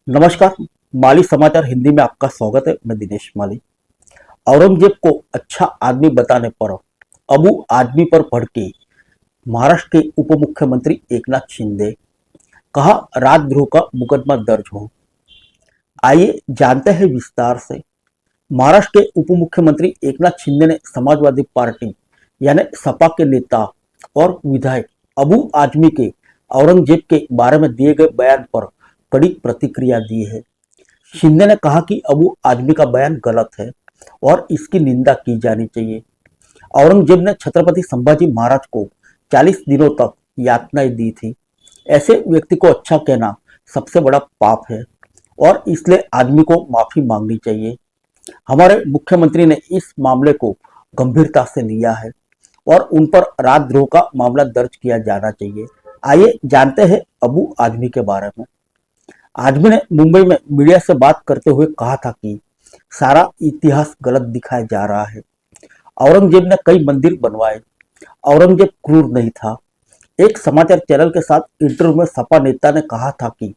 नमस्कार। माली समाचार हिंदी में आपका स्वागत है। मैं दिनेश माली। औरंगजेब को अच्छा आदमी बताने पर अबू आदमी पर भड़के महाराष्ट्र के उप मुख्यमंत्री एकनाथ शिंदे, कहा राजद्रोह का मुकदमा दर्ज हो। आइए जानते हैं विस्तार से। महाराष्ट्र के उप मुख्यमंत्री एकनाथ शिंदे ने समाजवादी पार्टी यानी सपा के नेता और विधायक अबू आजमी के औरंगजेब के बारे में दिए गए बयान पर कड़ी प्रतिक्रिया दी है। शिंदे ने कहा कि अबू आजमी का बयान गलत है और इसकी निंदा की जानी चाहिए। औरंगजेब ने छत्रपति संभाजी महाराज को 40 दिनों तक यातनाएं दी थी। ऐसे व्यक्ति को अच्छा कहना सबसे बड़ा पाप है और इसलिए आदमी को माफी मांगनी चाहिए। हमारे मुख्यमंत्री ने इस मामले को गंभीरता से लिया है और उन पर राजद्रोह का मामला दर्ज किया जाना चाहिए। आइए जानते हैं अबू आजमी के बारे में। आजमी ने मुंबई में मीडिया से बात करते हुए कहा था कि सारा इतिहास गलत दिखाया जा रहा है। औरंगजेब ने कई मंदिर बनवाए। औरंगजेब क्रूर नहीं था। एक समाचार चैनल के साथ इंटरव्यू में सपा नेता ने कहा था कि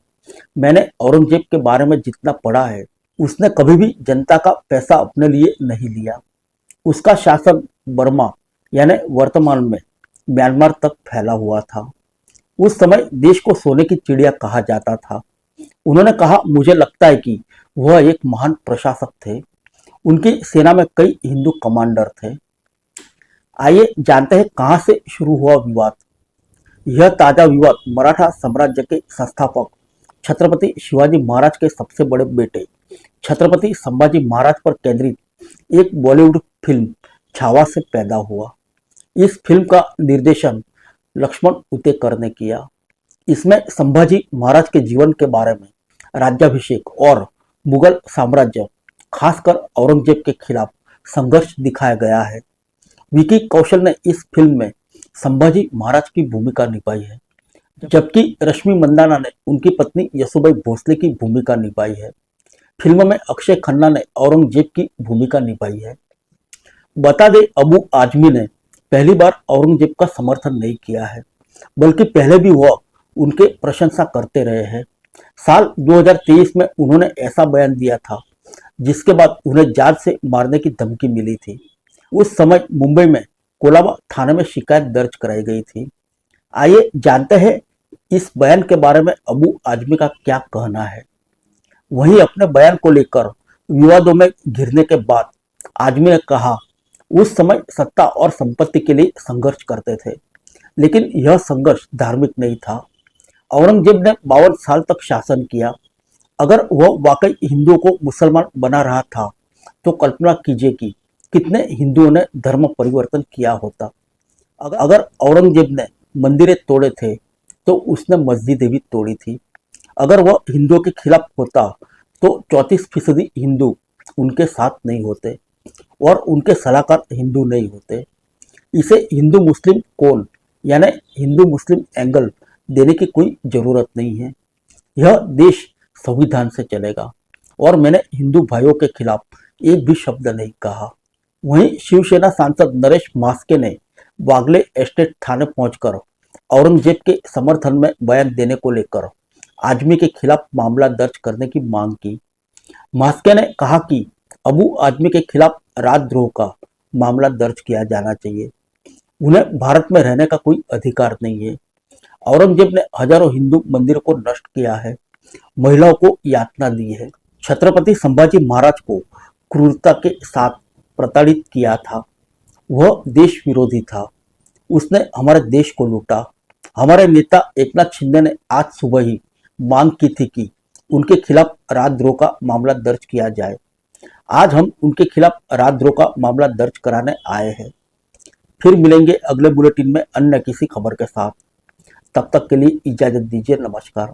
मैंने औरंगजेब के बारे में जितना पढ़ा है, उसने कभी भी जनता का पैसा अपने लिए नहीं लिया। उसका शासन बर्मा यानी वर्तमान में म्यांमार तक फैला हुआ था। उस समय देश को सोने की चिड़िया कहा जाता था। उन्होंने कहा, मुझे लगता है कि वह एक महान प्रशासक थे। उनकी सेना में कई हिंदू कमांडर थे। आइए जानते हैं कहां से शुरू हुआ विवाद। यह ताजा विवाद मराठा साम्राज्य के संस्थापक छत्रपति शिवाजी महाराज के सबसे बड़े बेटे छत्रपति संभाजी महाराज पर केंद्रित एक बॉलीवुड फिल्म छावा से पैदा हुआ। इस फिल्म का निर्देशन लक्ष्मण उतेकर ने किया। इसमें संभाजी महाराज के जीवन के बारे में, राज्याभिषेक और मुगल साम्राज्य, खासकर औरंगजेब के खिलाफ संघर्ष दिखाया गया है। विकी कौशल ने इस फिल्म में संभाजी महाराज की भूमिका निभाई है, जबकि रश्मि मंदाना ने उनकी पत्नी यसुबाई भोसले की भूमिका निभाई है। फिल्म में अक्षय खन्ना ने औरंगजेब की भूमिका निभाई है। बता दें, अबू आजमी ने पहली बार औरंगजेब का समर्थन नहीं किया है, बल्कि पहले भी वह उनके प्रशंसा करते रहे हैं। साल 2023 में उन्होंने ऐसा बयान दिया था जिसके बाद उन्हें जान से मारने की धमकी मिली थी। उस समय मुंबई में कोलाबा थाने में शिकायत दर्ज कराई गई थी। आइए जानते हैं इस बयान के बारे में अबू आजमी का क्या कहना है। वहीं अपने बयान को लेकर विवादों में घिरने के बाद आजमी ने कहा, उस समय सत्ता और संपत्ति के लिए संघर्ष करते थे, लेकिन यह संघर्ष धार्मिक नहीं था। औरंगजेब ने 52 साल तक शासन किया। अगर वह वाकई हिंदुओं को मुसलमान बना रहा था तो कल्पना कीजिए कि कितने हिंदुओं ने धर्म परिवर्तन किया होता। अगर औरंगजेब ने मंदिरें तोड़े थे तो उसने मस्जिदें भी तोड़ी थी। अगर वह हिंदुओं के खिलाफ होता तो 34% हिंदू उनके साथ नहीं होते और उनके सलाहकार हिंदू नहीं होते। इसे हिंदू मुस्लिम कोण यानी हिंदू मुस्लिम एंगल देने की कोई जरूरत नहीं है। यह देश संविधान से चलेगा और मैंने हिंदू भाइयों के खिलाफ एक भी शब्द नहीं कहा। वहीं शिवसेना सांसद नरेश मास्के ने वागले एस्टेट थाने पहुंचकर औरंगजेब के समर्थन में बयान देने को लेकर आजमी के खिलाफ मामला दर्ज करने की मांग की। मास्के ने कहा कि अबू आजमी के खिलाफ राजद्रोह का मामला दर्ज किया जाना चाहिए। उन्हें भारत में रहने का कोई अधिकार नहीं है। औरंगजेब ने हजारों हिंदू मंदिरों को नष्ट किया है, महिलाओं को यातना दी है, छत्रपति संभाजी महाराज को क्रूरता के साथ प्रताड़ित किया था। वह देश विरोधी था। उसने हमारे देश को लूटा। हमारे नेता एकनाथ शिंदे ने आज सुबह ही मांग की थी कि उनके खिलाफ राजद्रोह का मामला दर्ज किया जाए। आज हम उनके खिलाफ राजद्रोह का मामला दर्ज कराने आए हैं। फिर मिलेंगे अगले बुलेटिन में अन्य किसी खबर के साथ। तब तक के लिए इजाजत दीजिए। नमस्कार।